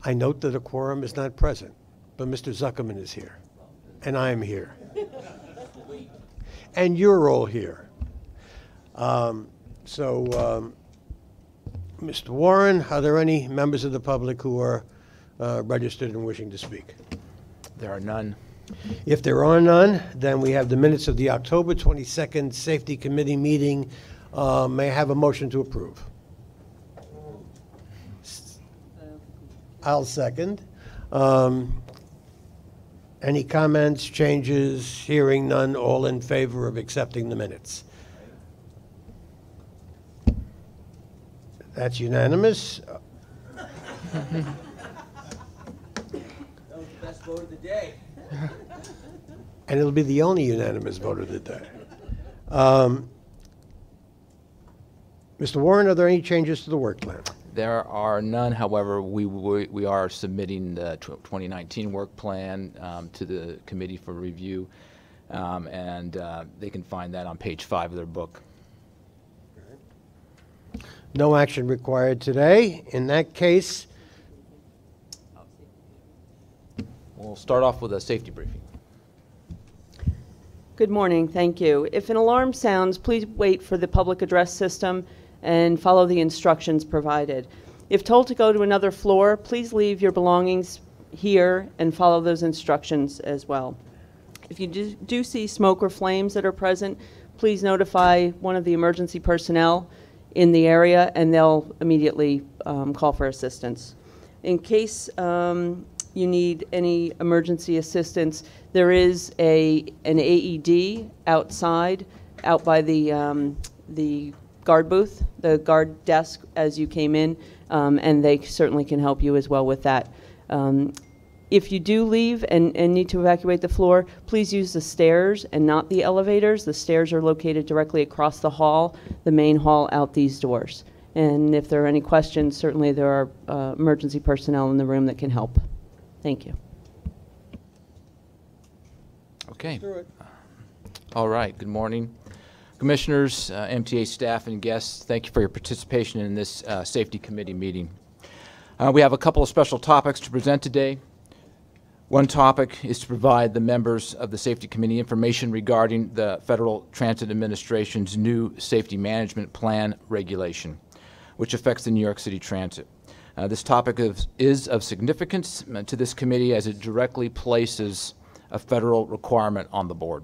I note that a quorum is not present, but Mr. Zuckerman is here, and I am here. And you're all here. Mr. Warren, are there any members of the public who are registered and wishing to speak? There are none. If there are none, then we have the minutes of the October 22nd Safety Committee meeting. May I have a motion to approve? I'll second. Any comments, changes? Hearing none, all in favor of accepting the minutes? That's unanimous. That was the best vote of the day. And it'll be the only unanimous vote of the day. Mr. Warren, are there any changes to the work plan? There are none. However, we are submitting the 2019 work plan to the committee for review, and they can find that on page 5 of their book. No action required today. In that case, we'll start off with a safety briefing. Good morning. Thank you. If an alarm sounds, please wait for the public address system and follow the instructions provided. If told to go to another floor, please leave your belongings here and follow those instructions as well. If you do see smoke or flames that are present, please notify one of the emergency personnel in the area, and they'll immediately call for assistance. In case you need any emergency assistance, there is an AED outside, out by the guard booth, the guard desk as you came in, and they certainly can help you as well with that. If you do leave and need to evacuate the floor, please use the stairs and not the elevators. The stairs are located directly across the hall, the main hall out these doors. And if there are any questions, certainly there are emergency personnel in the room that can help. Thank you. Okay. All right. Good morning. Commissioners, MTA staff, and guests, thank you for your participation in this Safety Committee meeting. We have a couple of special topics to present today. One topic is to provide the members of the Safety Committee information regarding the Federal Transit Administration's new Safety Management Plan regulation, which affects the New York City Transit. This topic is of significance to this committee as it directly places a federal requirement on the board.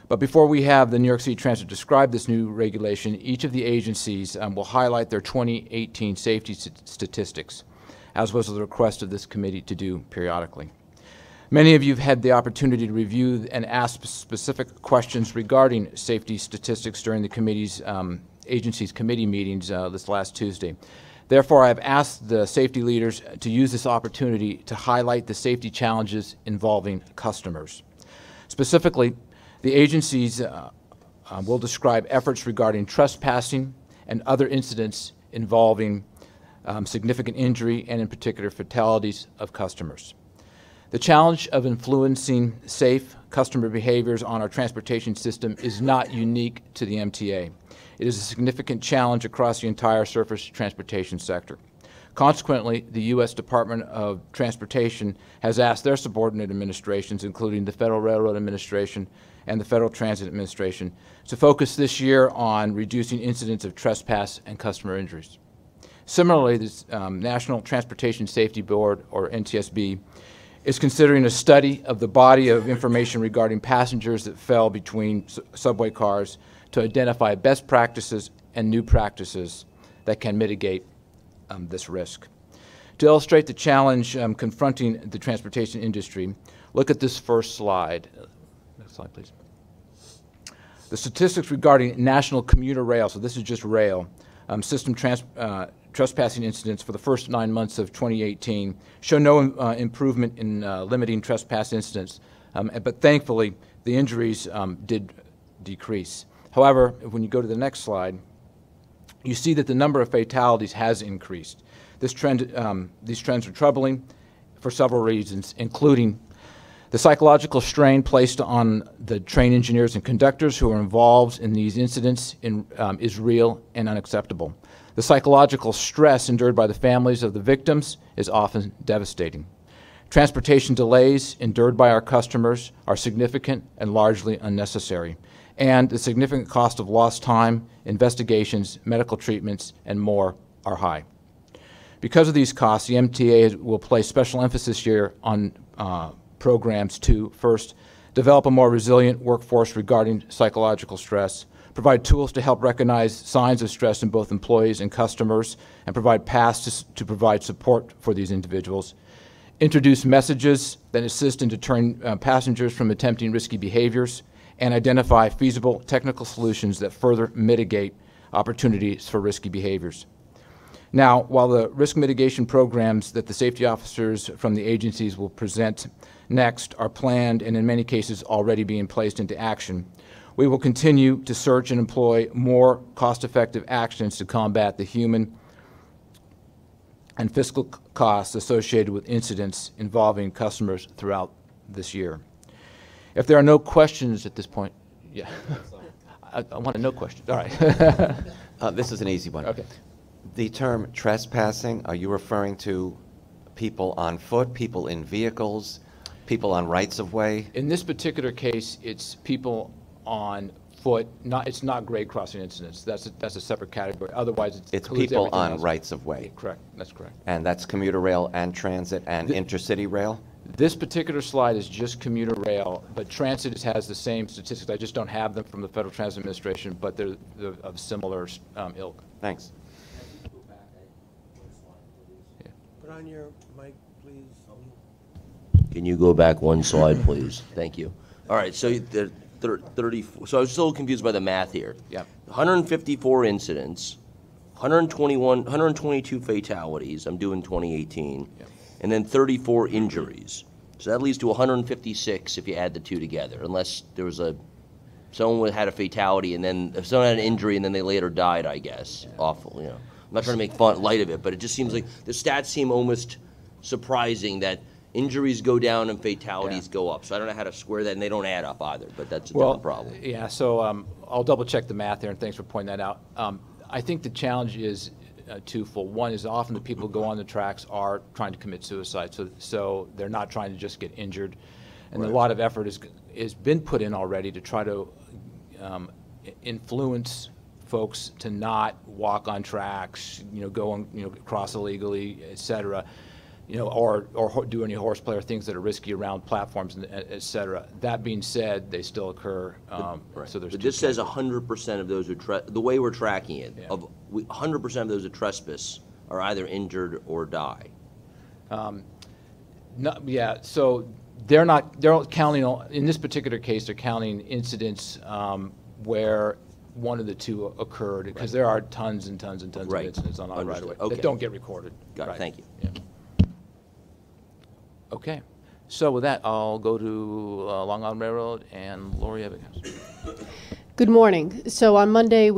But before we have the New York City Transit describe this new regulation, each of the agencies will highlight their 2018 safety statistics, as was the request of this committee to do periodically. Many of you have had the opportunity to review and ask specific questions regarding safety statistics during the agency's committee meetings this last Tuesday. Therefore, I have asked the safety leaders to use this opportunity to highlight the safety challenges involving customers. Specifically, the agencies will describe efforts regarding trespassing and other incidents involving significant injury and, in particular, fatalities of customers. The challenge of influencing safe customer behaviors on our transportation system is not unique to the MTA. It is a significant challenge across the entire surface transportation sector. Consequently, the U.S. Department of Transportation has asked their subordinate administrations, including the Federal Railroad Administration and the Federal Transit Administration, to focus this year on reducing incidents of trespass and customer injuries. Similarly, the National Transportation Safety Board, or NTSB, is considering a study of the body of information regarding passengers that fell between subway cars to identify best practices and new practices that can mitigate this risk. To illustrate the challenge confronting the transportation industry, look at this first slide. Next slide, please. The statistics regarding national commuter rail, so this is just rail, system trespassing incidents for the first 9 months of 2018 show no improvement in limiting trespass incidents, but thankfully the injuries did decrease. However, when you go to the next slide, you see that the number of fatalities has increased. These trends are troubling for several reasons, including the psychological strain placed on the train engineers and conductors who are involved in these incidents is real and unacceptable. The psychological stress endured by the families of the victims is often devastating. Transportation delays endured by our customers are significant and largely unnecessary, and the significant cost of lost time, investigations, medical treatments, and more are high. Because of these costs, the MTA will place special emphasis here on programs to, first, develop a more resilient workforce regarding psychological stress, provide tools to help recognize signs of stress in both employees and customers, and provide paths to provide support for these individuals, introduce messages that assist in deterring passengers from attempting risky behaviors, and identify feasible technical solutions that further mitigate opportunities for risky behaviors. Now, while the risk mitigation programs that the safety officers from the agencies will present next are planned and in many cases already being placed into action, we will continue to search and employ more cost-effective actions to combat the human and fiscal costs associated with incidents involving customers throughout this year. If there are no questions at this point, yeah. I want to know questions. All right. This is an easy one. Okay. The term trespassing, are you referring to people on foot, people in vehicles, people on rights-of-way? In this particular case, it's people on foot. It's not grade crossing incidents. That's a separate category. Otherwise, It's includes people everything on else. rights-of-way. Correct. That's correct. And that's commuter rail and transit and intercity rail? This particular slide is just commuter rail, but transit has the same statistics. I just don't have them from the Federal Transit Administration, but they're of similar ilk. Thanks. Put on your mic, please. Can you go back one slide, please? Thank you. All right, so the 34, so I was still confused by the math here. Yeah. 154 incidents, 122 fatalities, I'm doing 2018, Yeah. and then 34 injuries. So that leads to 156 if you add the two together, unless there was someone had a fatality and then, if someone had an injury and then they later died, I guess. Yeah. Awful, you know. I'm not trying to make light of it, but it just seems like the stats seem almost surprising that injuries go down and fatalities go up. So I don't know how to square that, and they don't add up either, but that's a different problem. Yeah, so I'll double check the math there, and thanks for pointing that out. I think the challenge is twofold. One is often the people who go on the tracks are trying to commit suicide, so they're not trying to just get injured. And a lot of effort has been put in already to try to influence folks to not walk on tracks, go on, cross illegally, et cetera, or do any horseplay or things that are risky around platforms, et cetera. That being said, they still occur. Right. So there's. But this says 100% of those who the way we're tracking it, Yeah. 100% of those who trespass are either injured or die. No, yeah, so they're counting, in this particular case, they're counting incidents where one of the two occurred, because there are tons and tons and tons Right. of incidents on our Understood. right-of-way Okay. that don't get recorded. Got it. Right. Thank you. Yeah. Okay, so with that, I'll go to Long Island Railroad and Lori Ebbinghaus. Good morning. So on Monday,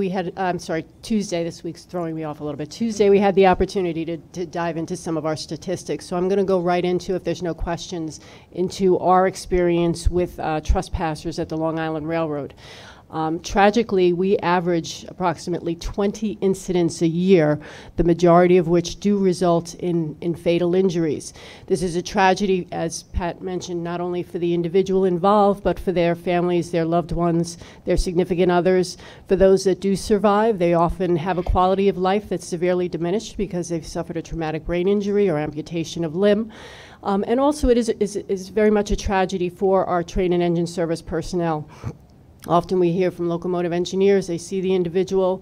Tuesday, this week's throwing me off a little bit. Tuesday, we had the opportunity to dive into some of our statistics. So I'm going to go right into, if there's no questions, into our experience with trespassers at the Long Island Railroad. Tragically, we average approximately 20 incidents a year, the majority of which do result in fatal injuries. This is a tragedy, as Pat mentioned, not only for the individual involved, but for their families, their loved ones, their significant others. For those that do survive, they often have a quality of life that's severely diminished because they've suffered a traumatic brain injury or amputation of limb. And also it is very much a tragedy for our train and engine service personnel. Often we hear from locomotive engineers, they see the individual,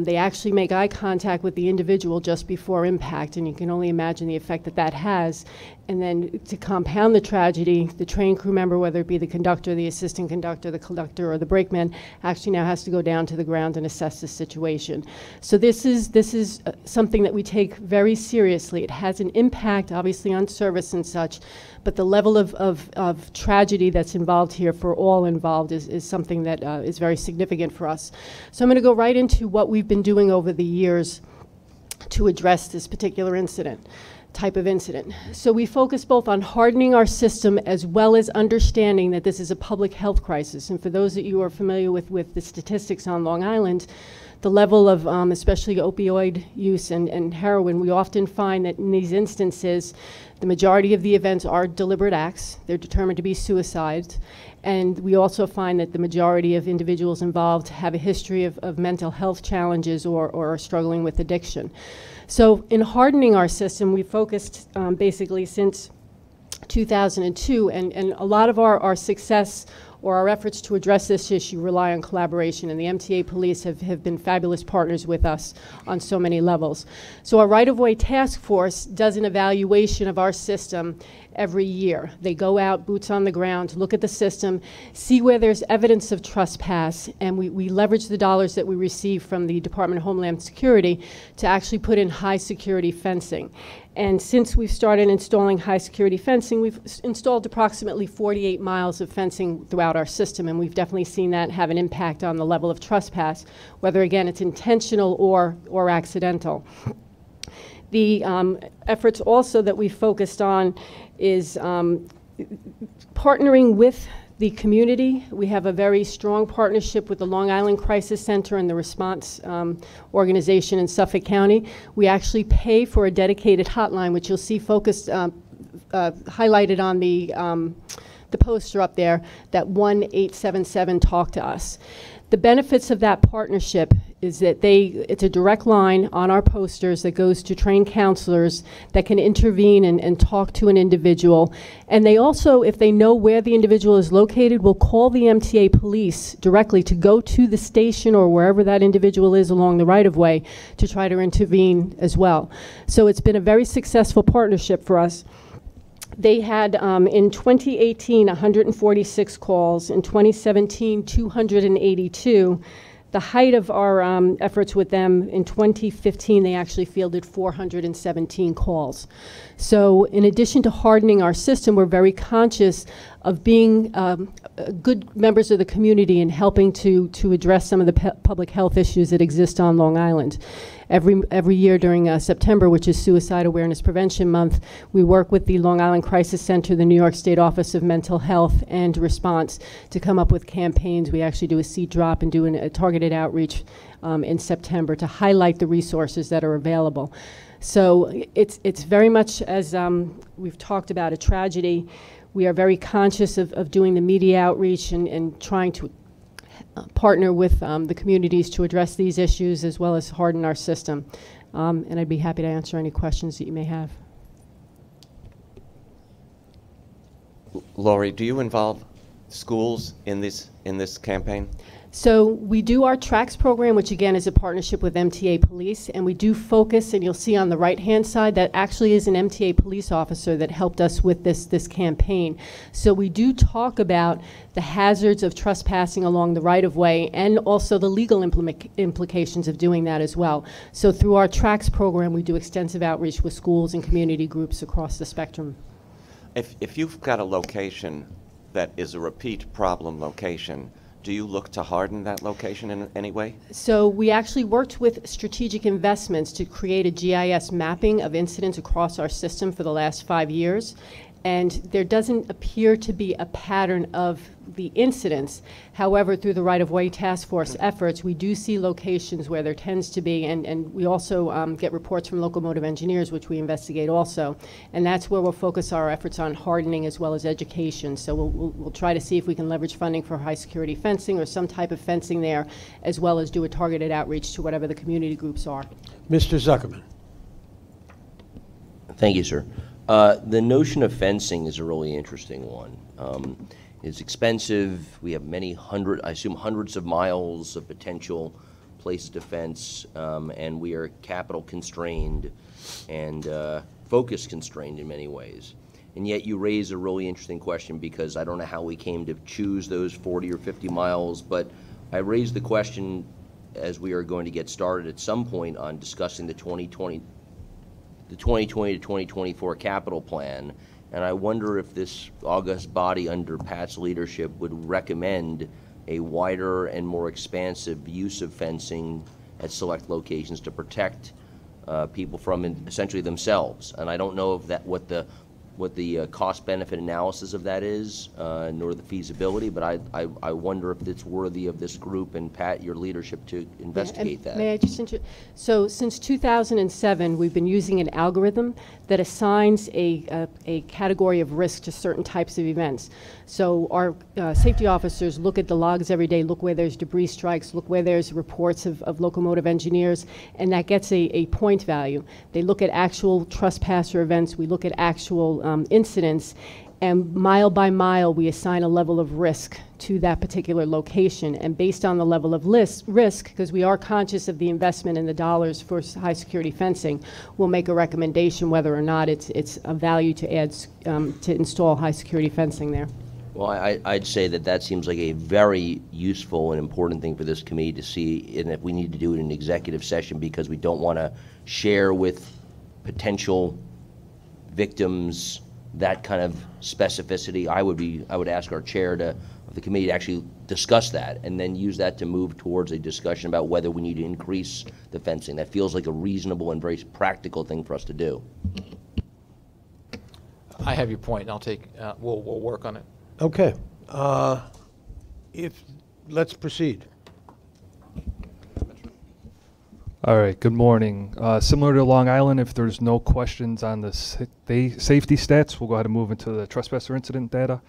they actually make eye contact with the individual just before impact, and you can only imagine the effect that that has. And then to compound the tragedy, the train crew member, whether it be the conductor, the assistant conductor, the conductor, or the brakeman, actually now has to go down to the ground and assess the situation. So this is something that we take very seriously. It has an impact, obviously, on service and such, but the level of tragedy that's involved here for all involved is something that is very significant for us. So I'm going to go right into what we've been doing over the years to address this particular type of incident. So we focus both on hardening our system as well as understanding that this is a public health crisis. And for those that you are familiar with the statistics on Long Island, the level of especially opioid use and heroin, we often find that in these instances, the majority of the events are deliberate acts. They're determined to be suicides. And we also find that the majority of individuals involved have a history of mental health challenges or are struggling with addiction. So in hardening our system, we focused basically since 2002, and a lot of our success or our efforts to address this issue rely on collaboration, and the MTA police have been fabulous partners with us on so many levels. So our right-of-way task force does an evaluation of our system every year. They go out, boots on the ground, look at the system, see where there's evidence of trespass, and we leverage the dollars that we receive from the Department of Homeland Security to actually put in high security fencing. And since we've started installing high security fencing, we've installed approximately 48 miles of fencing throughout our system, and we've definitely seen that have an impact on the level of trespass, whether again it's intentional or accidental. The efforts also that we focused on is partnering with the community. We have a very strong partnership with the Long Island Crisis Center and the response organization in Suffolk County. We actually pay for a dedicated hotline, which you'll see focused, highlighted on the poster up there, that 1-877-TALK-TO-US. The benefits of that partnership is that it's a direct line on our posters that goes to trained counselors that can intervene and talk to an individual. And they also, if they know where the individual is located, will call the MTA police directly to go to the station or wherever that individual is along the right-of-way to try to intervene as well. So it's been a very successful partnership for us. They had, in 2018, 146 calls. In 2017, 282. The height of our efforts with them, in 2015, they actually fielded 417 calls. So in addition to hardening our system, we're very conscious of being good members of the community and helping to address some of the public health issues that exist on Long Island. Every year during September, which is Suicide Awareness Prevention Month, we work with the Long Island Crisis Center, the New York State Office of Mental Health and Response to come up with campaigns. We actually do a seed drop and do a targeted outreach in September to highlight the resources that are available. So it's very much, as we've talked about, a tragedy. We are very conscious of doing the media outreach and trying to partner with the communities to address these issues as well as harden our system. And I'd be happy to answer any questions that you may have. Lori, do you involve schools in this campaign? So we do our TRACS program, which again is a partnership with MTA Police, and we do focus, and you'll see on the right-hand side, that actually is an MTA police officer that helped us with this campaign. So we do talk about the hazards of trespassing along the right-of-way and also the legal implications of doing that as well. So through our TRACS program, we do extensive outreach with schools and community groups across the spectrum. If you've got a location that is a repeat problem location, do you look to harden that location in any way? So we actually worked with Strategic Investments to create a GIS mapping of incidents across our system for the last 5 years. And there doesn't appear to be a pattern of the incidents. However, through the right-of-way task force efforts, we do see locations where there tends to be, and we also get reports from locomotive engineers, which we investigate also. And that's where we'll focus our efforts on hardening as well as education. So we'll try to see if we can leverage funding for high-security fencing or some type of fencing there, as well as do a targeted outreach to whatever the community groups are. Mr. Zuckerman. Thank you, sir. The notion of fencing is a really interesting one. It's expensive. We have I assume hundreds of miles of potential places to fence, and we are capital constrained and focus constrained in many ways. And yet you raise a really interesting question, because I don't know how we came to choose those 40 or 50 miles, but I raised the question as we are going to get started at some point on discussing the 2020 to 2024 capital plan, and I wonder if this august body under Pat's leadership would recommend a wider and more expansive use of fencing at select locations to protect people from essentially themselves. And I don't know if what the what the cost-benefit analysis of that is, nor the feasibility, but I wonder if it's worthy of this group and, Pat, your leadership to investigate that. May I just so since 2007, we've been using an algorithm that assigns a category of risk to certain types of events. So our safety officers look at the logs every day, look where there's debris strikes, look where there's reports of locomotive engineers, and that gets a point value. They look at actual trespasser events, we look at actual incidents, and mile by mile we assign a level of risk to that particular location. And based on the level of risk, because we are conscious of the investment in the dollars for high security fencing, we'll make a recommendation whether or not it's of value to add to install high security fencing there. Well, I'd say that seems like a very useful and important thing for this committee to see, and if we need to do it in an executive session because we don't want to share with potential victims that kind of specificity, I would ask our chair of the committee to actually discuss that and then use that to move towards a discussion about whether we need to increase the fencing. That feels like a reasonable and very practical thing for us to do. I have your point, and I'll take, we'll work on it. Okay. Let's proceed. All right, good morning. Similar to Long Island, if there's no questions on the safety stats, we'll go ahead and move into the trespasser incident data.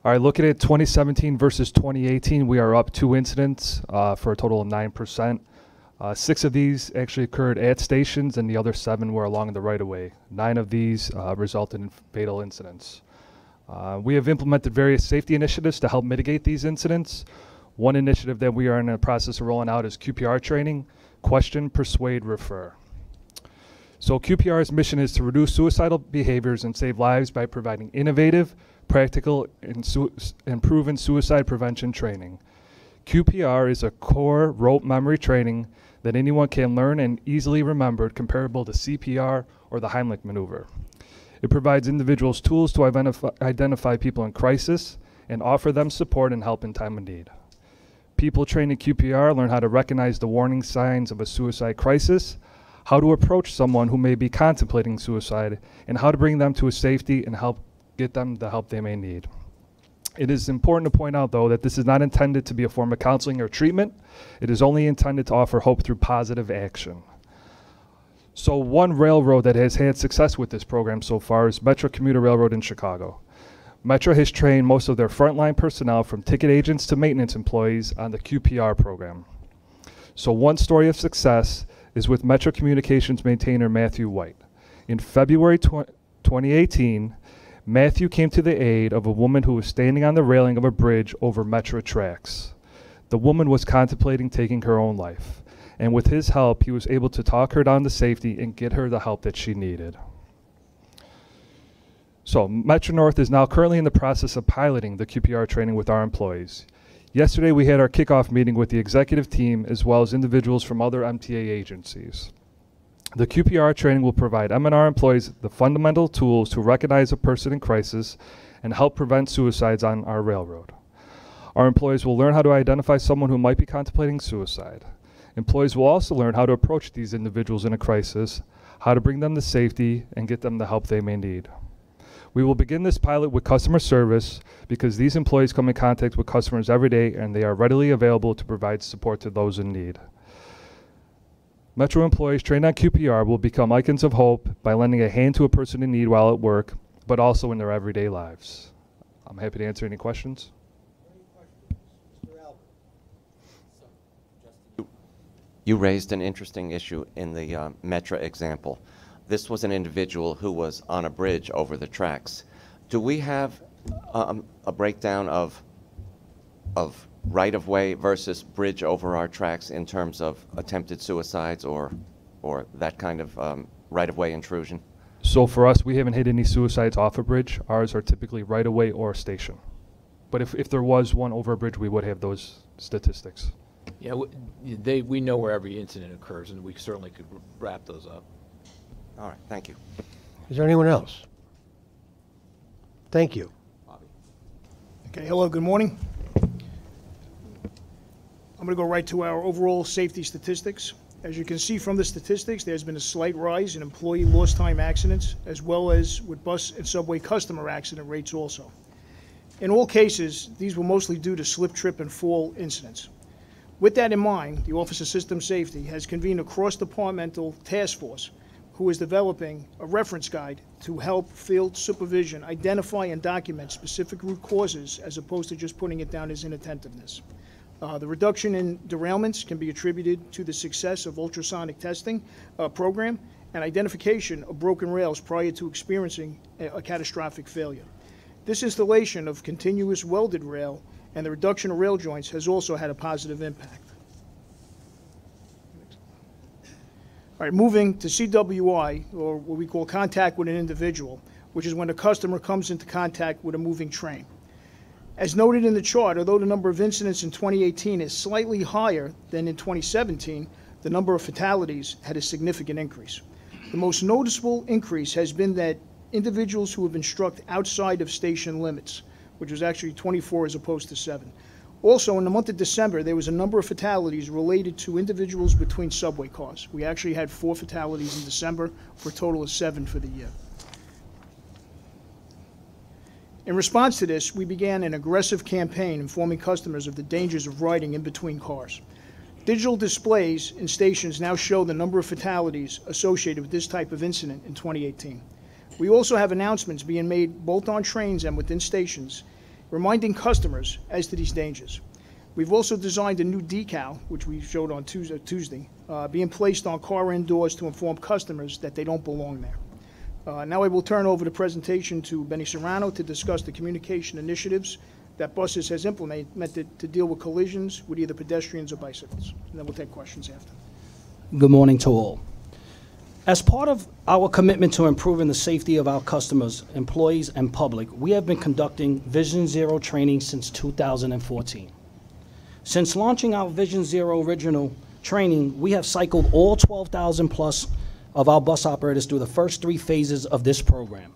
All right, looking at 2017 versus 2018, we are up 2 incidents for a total of 9%. 6 of these actually occurred at stations, and the other 7 were along the right-of-way. 9 of these resulted in fatal incidents. We have implemented various safety initiatives to help mitigate these incidents. One initiative that we are in the process of rolling out is QPR training. Question, persuade, refer. So QPR's mission is to reduce suicidal behaviors and save lives by providing innovative, practical, and proven suicide prevention training. QPR is a core rote memory training that anyone can learn and easily remember, comparable to CPR or the Heimlich maneuver. It provides individuals tools to identify people in crisis and offer them support and help in time of need. People trained in QPR learn how to recognize the warning signs of a suicide crisis, how to approach someone who may be contemplating suicide, and how to bring them to a safety and help get them the help they may need. It is important to point out, though, that this is not intended to be a form of counseling or treatment. It is only intended to offer hope through positive action. So one railroad that has had success with this program so far is Metro Commuter Railroad in Chicago. Metro has trained most of their frontline personnel, from ticket agents to maintenance employees, on the QPR program. So one story of success is with Metro Communications maintainer Matthew White. In February 2018, Matthew came to the aid of a woman who was standing on the railing of a bridge over Metro tracks. The woman was contemplating taking her own life, and with his help, he was able to talk her down to safety and get her the help that she needed. So Metro North is now currently in the process of piloting the QPR training with our employees. Yesterday we had our kickoff meeting with the executive team as well as individuals from other MTA agencies. The QPR training will provide M&R employees the fundamental tools to recognize a person in crisis and help prevent suicides on our railroad. Our employees will learn how to identify someone who might be contemplating suicide. Employees will also learn how to approach these individuals in a crisis, how to bring them to safety, and get them the help they may need. We will begin this pilot with customer service because these employees come in contact with customers every day and they are readily available to provide support to those in need. Metro employees trained on QPR will become icons of hope by lending a hand to a person in need while at work, but also in their everyday lives. I'm happy to answer any questions. You raised an interesting issue in the Metro example. This was an individual who was on a bridge over the tracks. Do we have a breakdown of right-of-way versus bridge over our tracks in terms of attempted suicides or that kind of right-of-way intrusion? So for us, we haven't had any suicides off a bridge. Ours are typically right-of-way or a station. But if there was one over a bridge, we would have those statistics. Yeah, we know where every incident occurs, and we certainly could wrap those up. All right, thank you. Is there anyone else? Thank you. Okay, hello, good morning. I'm going to go right to our overall safety statistics. As you can see from the statistics, there's been a slight rise in employee lost time accidents, as well as with bus and subway customer accident rates also. In all cases, these were mostly due to slip, trip, and fall incidents. With that in mind, the Office of System Safety has convened a cross-departmental task force who is developing a reference guide to help field supervision identify and document specific root causes as opposed to just putting it down as inattentiveness. The reduction in derailments can be attributed to the success of ultrasonic testing program and identification of broken rails prior to experiencing a catastrophic failure. This installation of continuous welded rail and the reduction of rail joints has also had a positive impact. All right, moving to CWI, or what we call contact with an individual, which is when a customer comes into contact with a moving train. As noted in the chart, although the number of incidents in 2018 is slightly higher than in 2017, the number of fatalities had a significant increase. The most noticeable increase has been that individuals who have been struck outside of station limits, which was actually 24 as opposed to 7. Also, in the month of December, there was a number of fatalities related to individuals between subway cars. We actually had 4 fatalities in December for a total of 7 for the year. In response to this, we began an aggressive campaign informing customers of the dangers of riding in between cars. Digital displays in stations now show the number of fatalities associated with this type of incident in 2018. We also have announcements being made both on trains and within stations, reminding customers as to these dangers. We've also designed a new decal, which we showed on Tuesday, being placed on car indoors to inform customers that they don't belong there. Now I will turn over the presentation to Benny Serrano to discuss the communication initiatives that buses has implemented to deal with collisions with either pedestrians or bicycles. And then we'll take questions after. Good morning to all. As part of our commitment to improving the safety of our customers, employees, and public, we have been conducting Vision Zero training since 2014. Since launching our Vision Zero original training, we have cycled all 12,000 plus of our bus operators through the first 3 phases of this program.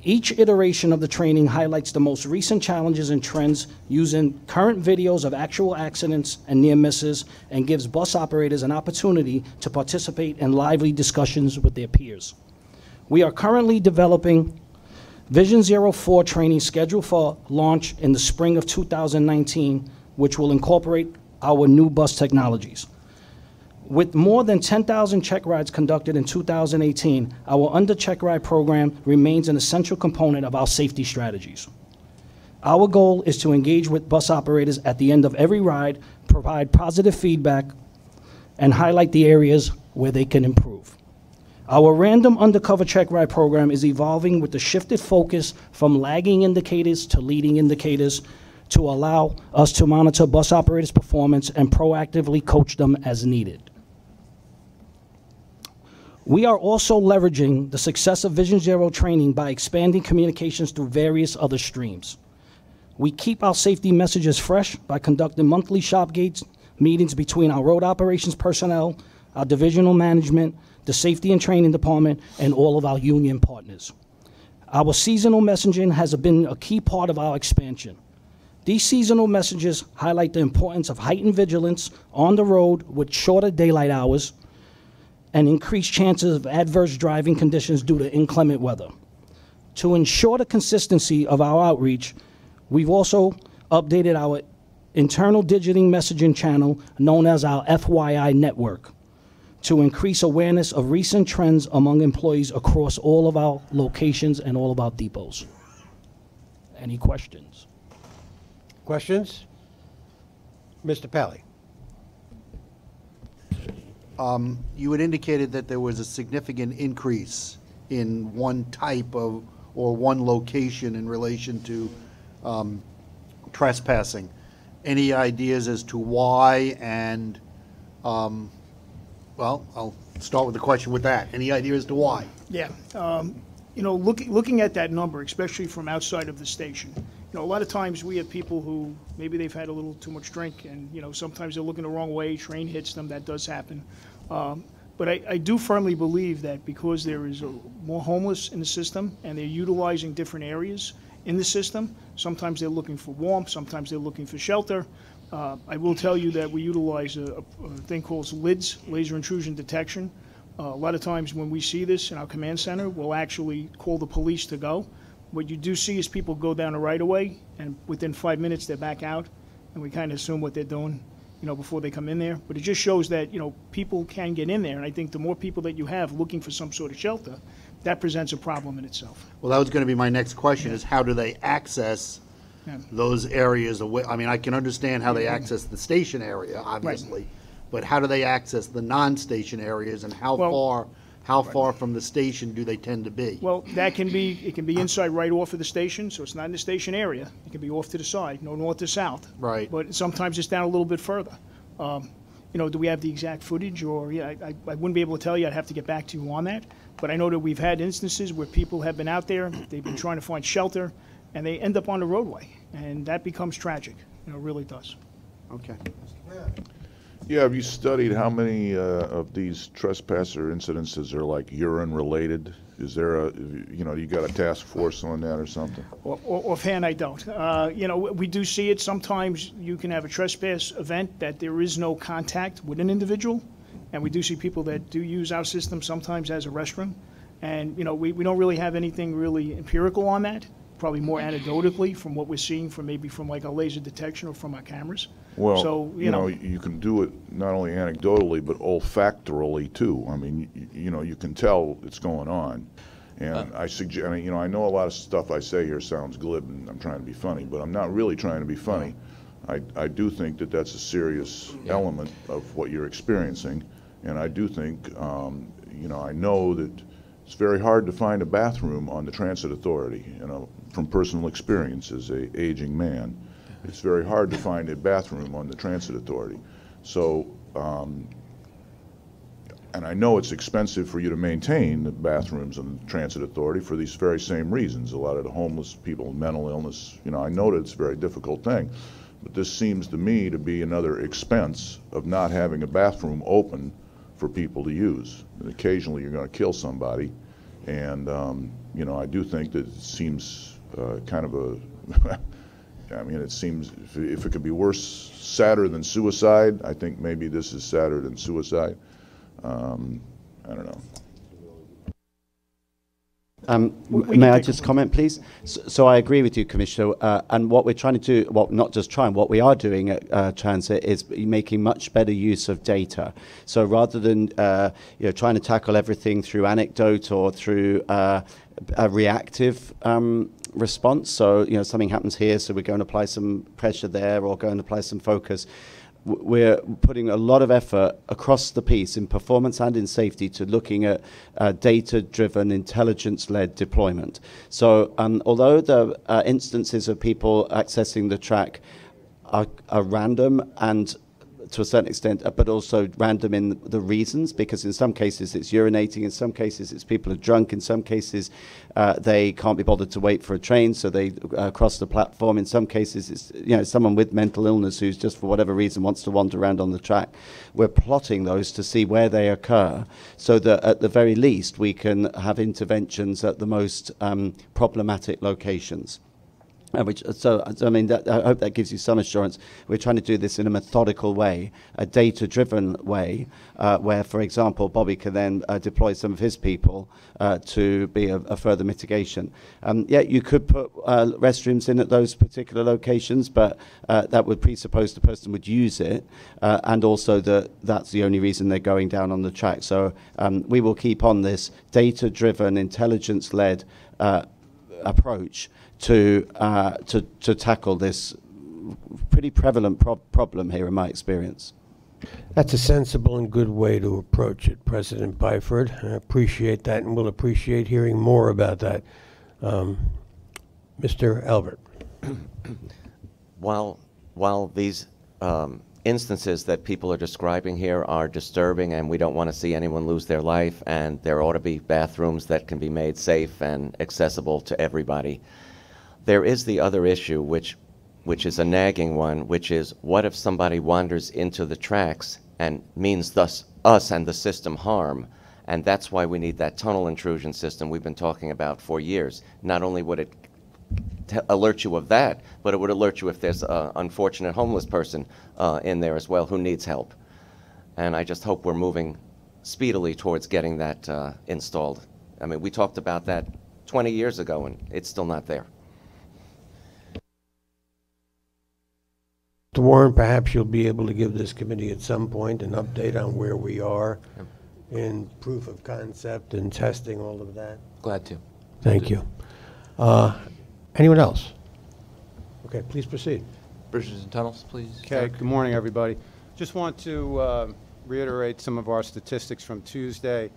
Each iteration of the training highlights the most recent challenges and trends using current videos of actual accidents and near misses and gives bus operators an opportunity to participate in lively discussions with their peers. We are currently developing Vision 04 training scheduled for launch in the spring of 2019, which will incorporate our new bus technologies. With more than 10,000 check rides conducted in 2018, our Under Check Ride program remains an essential component of our safety strategies. Our goal is to engage with bus operators at the end of every ride, provide positive feedback, and highlight the areas where they can improve. Our random undercover check ride program is evolving with the shifted focus from lagging indicators to leading indicators to allow us to monitor bus operators' performance and proactively coach them as needed. We are also leveraging the success of Vision Zero training by expanding communications through various other streams. We keep our safety messages fresh by conducting monthly shop gates meetings between our road operations personnel, our divisional management, the safety and training department, and all of our union partners. Our seasonal messaging has been a key part of our expansion. These seasonal messages highlight the importance of heightened vigilance on the road with shorter daylight hours and increased chances of adverse driving conditions due to inclement weather. To ensure the consistency of our outreach, we've also updated our internal digital messaging channel known as our FYI network to increase awareness of recent trends among employees across all of our locations and all of our depots. Any questions? Questions? Mr. Pally. You had indicated that there was a significant increase in one type of, or one location in relation to trespassing. Any ideas as to why? And, well, I'll start with the question with that. Any idea as to why? Yeah. You know, looking at that number, especially from outside of the station, you know, a lot of times we have people who maybe they've had a little too much drink and, you know, sometimes they're looking the wrong way, train hits them, that does happen. But I do firmly believe that because there is more homeless in the system and they're utilizing different areas in the system, sometimes they're looking for warmth, sometimes they're looking for shelter, I will tell you that we utilize a thing called LIDS, laser intrusion detection. A lot of times when we see this in our command center, we'll actually call the police to go. What you do see is people go down the right of way, and within 5 minutes they're back out, and we kind of assume what they're doing, before they come in there. But it just shows that, people can get in there, and I think the more people that you have looking for some sort of shelter, that presents a problem in itself. Well, that was going to be my next question, is how do they access Yeah. those areas away? I mean, I can understand how they access the station area, obviously, but how do they access the non-station areas, and how far from the station do they tend to be? Well, it can be inside right off of the station, so it's not in the station area. It can be off to the side, north to south. Right. But sometimes it's down a little bit further. Do we have the exact footage, or, I wouldn't be able to tell you. I'd have to get back to you on that. But I know that we've had instances where people have been out there, they've been trying to find shelter, and they end up on the roadway, and that becomes tragic. It really does. Okay. Yeah, have you studied how many of these trespasser incidences are like urine related? Is there you got a task force on that or something? Offhand, I don't. We do see it. Sometimes you can have a trespass event that there is no contact with an individual, and we do see people that do use our system sometimes as a restroom. And, we don't really have anything really empirical on that, probably more anecdotally from what we're seeing from like our laser detection or from our cameras. Well, so, you can do it not only anecdotally, but olfactorily too. I mean, you can tell it's going on. And I suggest, I know a lot of stuff I say here sounds glib and I'm trying to be funny, but I'm not really trying to be funny. I do think that that's a serious element of what you're experiencing. And I do think, I know that it's very hard to find a bathroom on the transit authority, from personal experience as an aging man. It's very hard to find a bathroom on the transit authority. So, and I know it's expensive for you to maintain the bathrooms on the transit authority for these very same reasons. A lot of the homeless people, mental illness, I know that it's a very difficult thing. But this seems to me to be another expense of not having a bathroom open for people to use. And occasionally you're going to kill somebody. And, I do think that it seems kind of a, it seems if it could be worse, sadder than suicide, I think maybe this is sadder than suicide. I don't know. May I just comment, please? So I agree with you, Commissioner. And what we're trying to do, well, not just trying, what we are doing at Transit is making much better use of data. So rather than trying to tackle everything through anecdote or through a reactive response. So something happens here, so we're going to apply some pressure there, or going to apply some focus. We're putting a lot of effort across the piece in performance and in safety to looking at data-driven, intelligence-led deployment. So although the instances of people accessing the track are random and to a certain extent, but also random in the reasons, because in some cases it's urinating, in some cases it's people are drunk, in some cases they can't be bothered to wait for a train, so they cross the platform. In some cases it's someone with mental illness who's just for whatever reason wants to wander around on the track. We're plotting those to see where they occur, so that at the very least we can have interventions at the most problematic locations. I mean, I hope that gives you some assurance. We're trying to do this in a methodical way, a data-driven way, where, for example, Bobby can then deploy some of his people to be a further mitigation. You could put restrooms in at those particular locations, but that would presuppose the person would use it, and also that's the only reason they're going down on the track. So we will keep on this data-driven, intelligence-led approach to tackle this pretty prevalent problem here in my experience. That's a sensible and good way to approach it, President Byford. I appreciate that, and we'll appreciate hearing more about that. Mr. Albert. While these instances that people are describing here are disturbing, and we don't want to see anyone lose their life, and there ought to be bathrooms that can be made safe and accessible to everybody, there is the other issue, which is a nagging one, which is what if somebody wanders into the tracks and means thus us and the system harm? And that's why we need that tunnel intrusion system we've been talking about for years. Not only would it alert you of that, but it would alert you if there's an unfortunate homeless person in there as well who needs help. And I just hope we're moving speedily towards getting that installed. I mean, we talked about that 20 years ago, and it's still not there. Mr. Warren, perhaps you'll be able to give this committee at some point an update on where we are in proof of concept and testing, all of that. Glad to. Thank you. Anyone else? Okay, please proceed. Bridges and tunnels, please. Okay, good morning, everybody. Just want to reiterate some of our statistics from Tuesday.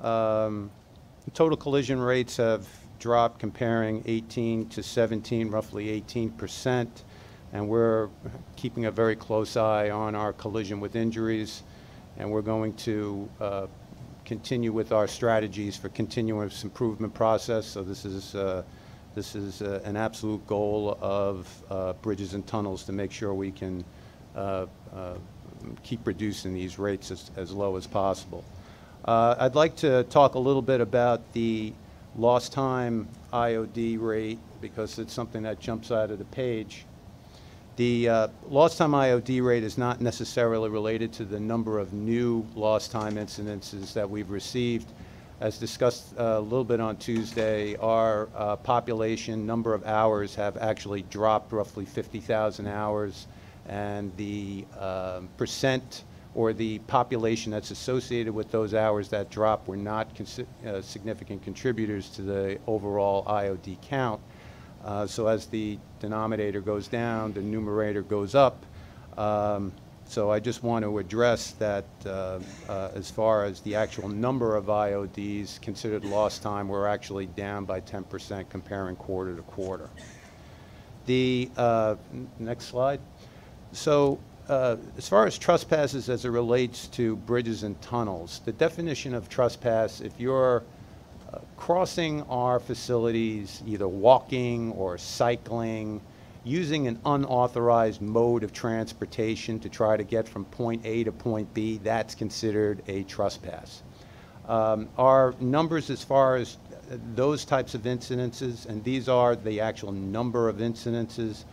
Total collision rates have dropped comparing 18 to 17, roughly 18%, and we're keeping a very close eye on our collision with injuries, and we're going to continue with our strategies for continuous improvement process. So this is an absolute goal of bridges and tunnels to make sure we can keep reducing these rates as low as possible. I'd like to talk a little bit about the lost time IOD rate because it's something that jumps out of the page. The lost time IOD rate is not necessarily related to the number of new lost time incidences that we've received. As discussed a little bit on Tuesday, our population number of hours have actually dropped roughly 50,000 hours, and the percent or the population that's associated with those hours that drop were not significant contributors to the overall IOD count. So as the denominator goes down, the numerator goes up. So I just want to address that as far as the actual number of IODs considered lost time, we're actually down by 10% comparing quarter to quarter. The next slide. So as far as trespasses as it relates to bridges and tunnels, the definition of trespass, if you're crossing our facilities, either walking or cycling, using an unauthorized mode of transportation to try to get from point A to point B, that's considered a trespass. Our numbers as far as those types of incidences, and these are the actual number of incidences,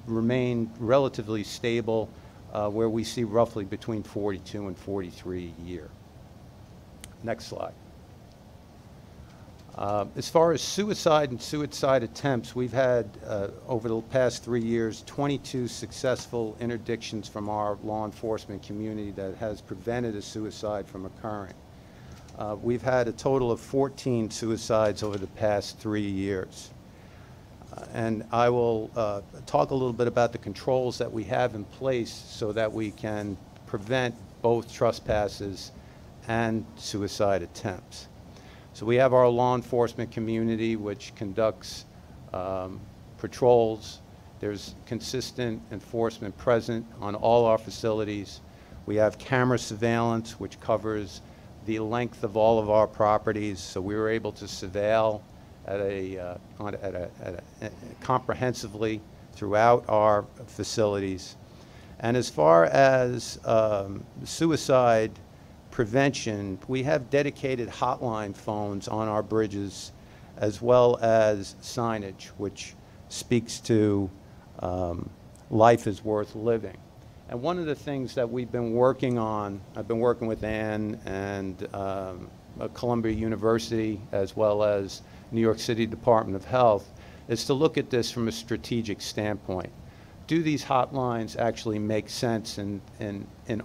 remain relatively stable, where we see roughly between 42 and 43 a year. Next slide. As far as suicide and suicide attempts, we've had, over the past 3 years, 22 successful interdictions from our law enforcement community that has prevented a suicide from occurring. We've had a total of 14 suicides over the past 3 years. And I will talk a little bit about the controls that we have in place so that we can prevent both trespasses and suicide attempts. So we have our law enforcement community, which conducts patrols. There's consistent enforcement present on all our facilities. We have camera surveillance, which covers the length of all of our properties. So we were able to surveil comprehensively throughout our facilities. And as far as suicide prevention, we have dedicated hotline phones on our bridges, as well as signage, which speaks to life is worth living. And one of the things that we've been working on, I've been working with Ann and Columbia University, as well as New York City Department of Health, is to look at this from a strategic standpoint. Do these hotlines actually make sense in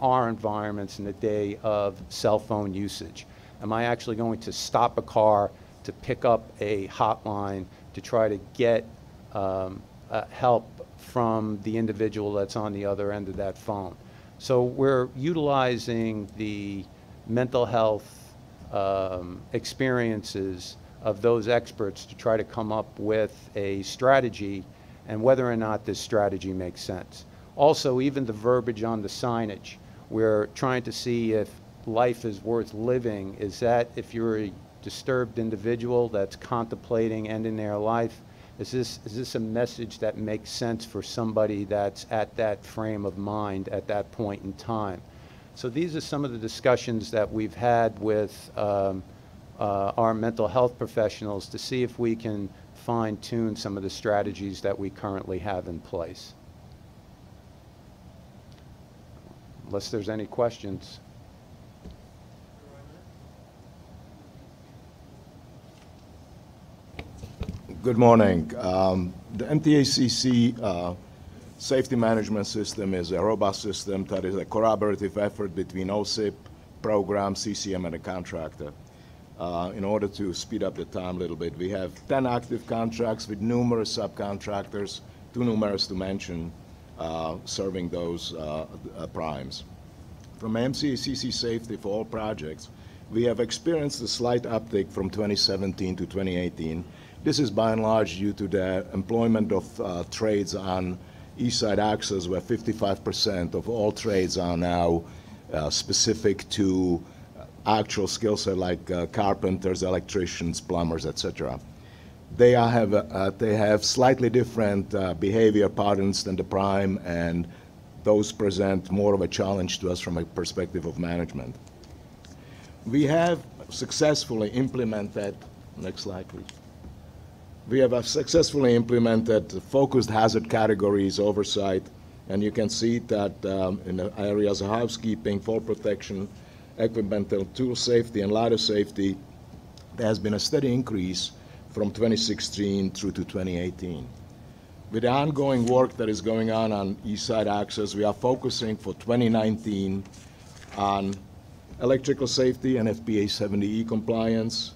our environments in the day of cell phone usage? Am I actually going to stop a car to pick up a hotline to try to get help from the individual that's on the other end of that phone? So we're utilizing the mental health experiences of those experts to try to come up with a strategy and whether or not this strategy makes sense. Also, even the verbiage on the signage, we're trying to see if life is worth living. Is that if you're a disturbed individual that's contemplating ending their life, is this a message that makes sense for somebody that's at that frame of mind at that point in time? So these are some of the discussions that we've had with our mental health professionals to see if we can fine-tune some of the strategies that we currently have in place. Unless there's any questions. Good morning. The MTA safety management system is a robust system that is a collaborative effort between OSIP, program, CCM, and a contractor. In order to speed up the time a little bit, we have 10 active contracts with numerous subcontractors, too numerous to mention, serving those primes. From MCACC safety for all projects, we have experienced a slight uptick from 2017 to 2018. This is by and large due to the employment of trades on East Side Access, where 55% of all trades are now specific to actual skill set like carpenters, electricians, plumbers, etc. They have slightly different behavior patterns than the prime, and those present more of a challenge to us from a perspective of management. We have successfully implemented, next slide please. We have successfully implemented focused hazard categories oversight, and you can see that in the areas of housekeeping, fall protection, equipmental tool safety, and ladder safety, there has been a steady increase from 2016 through to 2018. With the ongoing work that is going on East Side Access, we are focusing for 2019 on electrical safety and FPA 70E compliance,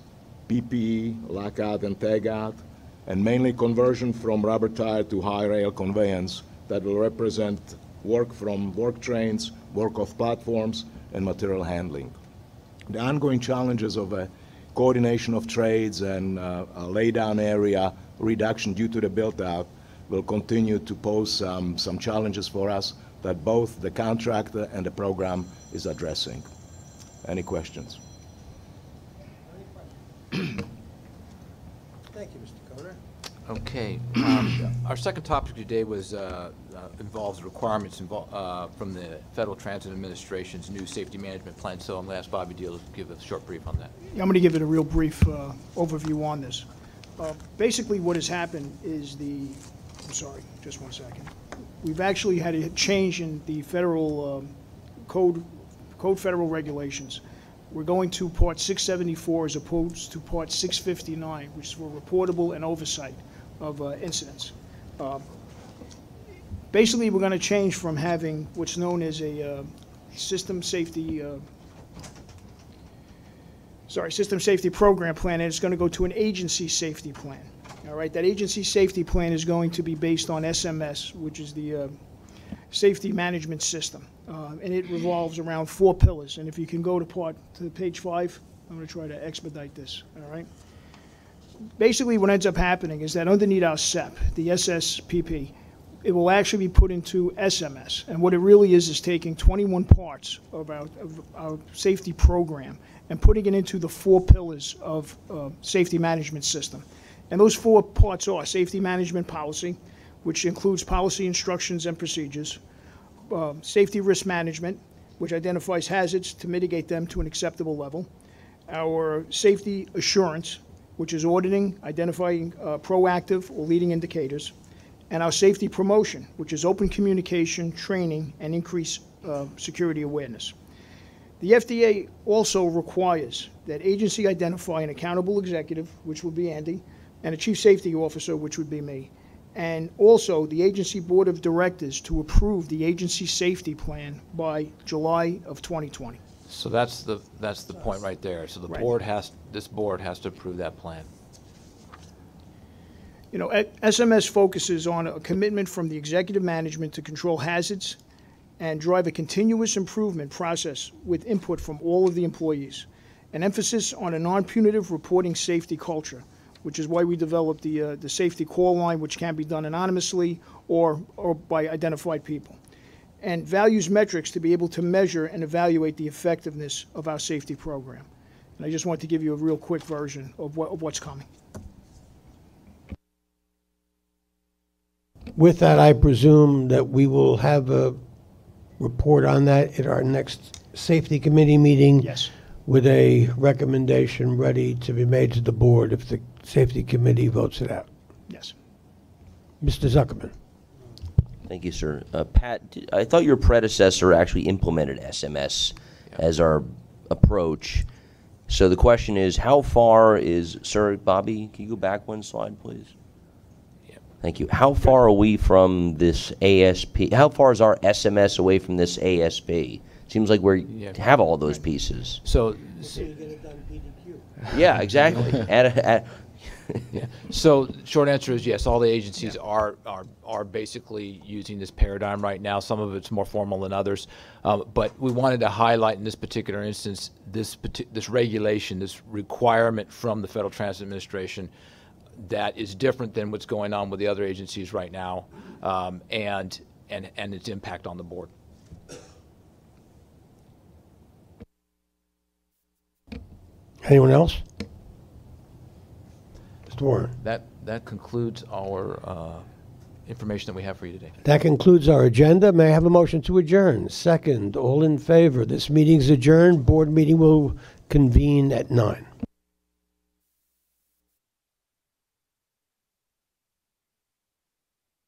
PPE, lockout and tagout, and mainly conversion from rubber tire to high rail conveyance that will represent work from work trains, work off platforms, and material handling. The ongoing challenges of a coordination of trades and a laydown area reduction due to the build-out will continue to pose some challenges for us that both the contractor and the program is addressing. Any questions? Thank you, Mr. Coder. Okay. Our second topic today involves requirements from the Federal Transit Administration's new safety management plan. So I'm going to ask Bobby Deal to give a short brief on that. I'm going to give it a real brief overview on this. Basically, what has happened is I'm sorry, just one second. We've actually had a change in the federal code federal regulations. We're going to Part 674 as opposed to Part 659, which is for reportable and oversight of incidents. Basically, we're going to change from having what's known as a system safety program plan, and it's going to go to an agency safety plan. All right, that agency safety plan is going to be based on SMS, which is the safety management system, and it revolves around 4 pillars. And if you can go to page 5, I'm going to try to expedite this. All right. Basically, what ends up happening is that underneath our SEP, the SSPP, it will actually be put into SMS. And what it really is taking 21 parts of our safety program and putting it into the 4 pillars of safety management system. And those 4 parts are safety management policy, which includes policy instructions and procedures, safety risk management, which identifies hazards to mitigate them to an acceptable level, our safety assurance, which is auditing, identifying proactive or leading indicators, and our safety promotion, which is open communication, training, and increased security awareness. The FDA also requires that agency identify an accountable executive, which would be Andy, and a chief safety officer, which would be me, and also the agency board of directors to approve the agency safety plan by July of 2020. So that's the point right there. So the board this board has to approve that plan. You know, SMS focuses on a commitment from the executive management to control hazards and drive a continuous improvement process with input from all of the employees. An emphasis on a non-punitive reporting safety culture, which is why we developed the safety call line, which can be done anonymously or by identified people. And values metrics to be able to measure and evaluate the effectiveness of our safety program. And I just want to give you a real quick version of what's coming. With that, I presume that we will have a report on that at our next safety committee meeting. Yes. With a recommendation ready to be made to the board if the safety committee votes it out. Yes. Mr. Zuckerman. Thank you, sir. Pat, I thought your predecessor actually implemented SMS as our approach. So the question is, how far is, sir, Bobby, can you go back one slide, please? Yeah. Thank you. How far are we from this ASP? How far is our SMS away from this ASP? Seems like we have all those pieces. So yeah, exactly. Yeah. So short answer is yes, all the agencies are basically using this paradigm right now. Some of it's more formal than others. But we wanted to highlight in this particular instance this regulation, this requirement from the Federal Transit Administration that is different than what's going on with the other agencies right now, and its impact on the board. Anyone else? Mr. Warren. That concludes our information that we have for you today. That concludes our agenda. May I have a motion to adjourn? Second, all in favor. This meeting's adjourned. Board meeting will convene at 9.